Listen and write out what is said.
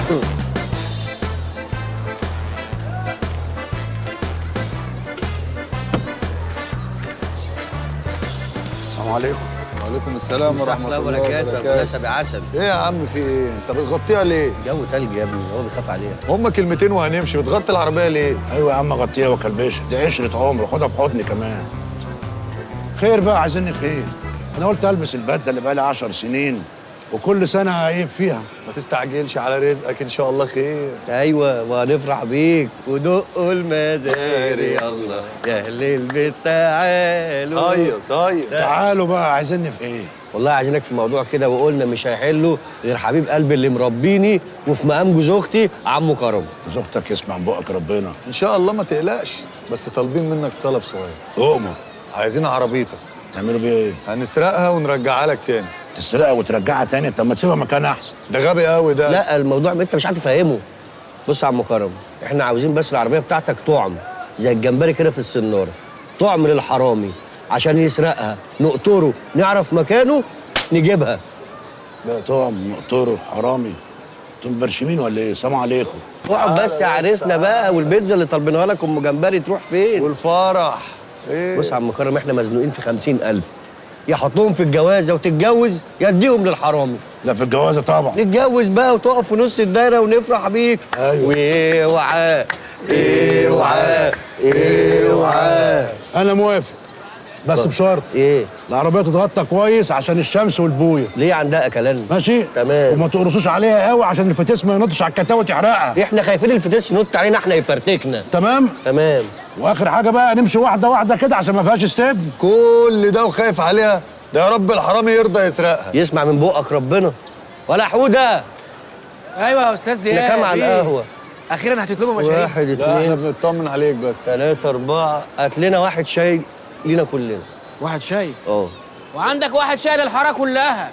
السلام عليكم. وعليكم السلام ورحمة الله وبركاته. مناسب عسل. ايه يا عم في ايه؟ انت بتغطيها ليه؟ جو تلج يا ابني، هو بيخاف عليها. هما كلمتين وهنمشي، بتغطي العربية ليه؟ ايوه يا عم غطيها وكلبشها، دي عشرة عمر، خدها في حضني كمان. خير بقى، عايزيني في ايه؟ انا قلت البس البدله اللي بقالي 10 سنين وكل سنه هعيب فيها. ما تستعجلش على رزقك، ان شاء الله خير. ايوه وهنفرح بيك ودقوا المزار يلا يا اهل البيت تعالوا. هيص هيص. تعالوا بقى، عايزيني في ايه؟ والله عايزينك في موضوع كده، وقلنا مش هيحله غير حبيب قلبي اللي مربيني وفي مقام جوز اختي عمو كرم. جوز اختك يسمع من بقك ربنا. ان شاء الله ما تقلقش، بس طالبين منك طلب صغير. اؤمر. عايزين عربيتك. تعملوا بيها ايه؟ هنسرقها ونرجعها لك تاني. تسرقها وترجعها تاني؟ طب ما تسيبها مكان احسن. ده غبي قوي ده. لا الموضوع انت مش عارف تفهمه. بص يا عم كرم، احنا عاوزين بس العربيه بتاعتك طعم زي الجمبري كده في السناره، طعم للحرامي عشان يسرقها نقطره نعرف مكانه نجيبها. بس طعم نقطره حرامي. انتم برشمين ولا ايه؟ سلام عليكم. اقعد بس يا عريسنا بقى، والبيتزا اللي طالبينها لك ام جمبري تروح فين؟ والفرح ايه؟ بص يا عم كرم، احنا مزنوقين في 50,000، يا حطهم في الجوازه وتتجوز يا اديهم للحرامي. لا في الجوازه طبعا. نتجوز بقى وتقف في نص الدايره ونفرح بيك. ايوه. اوعى اوعى اوعى. انا موافق بس بشرط ايه؟ العربيه تتغطى كويس عشان الشمس والبويه. ليه عندها اكلان؟ ماشي تمام. وما تقرصوش عليها قوي عشان الفتيس ما ينطش على الكتاوه تحرقها. احنا خايفين الفتيس ينط علينا احنا يفرتكنا. تمام. تمام. واخر حاجه بقى نمشي واحده واحده كده عشان ما فيهاش استبن. كل ده وخايف عليها؟ ده يا رب الحرامي يرضى يسرقها. يسمع من بقك ربنا. ولا حوده. ايوه يا استاذ زياد. احنا كام على القهوه؟ اخيرا هتطلبوا مشاريب. 1 لا احنا 2 بنطمن عليك بس. 3 4. هات لنا 1 شاي لينا كلنا. 1 شاي. اه. وعندك 1 شاي للحاره كلها.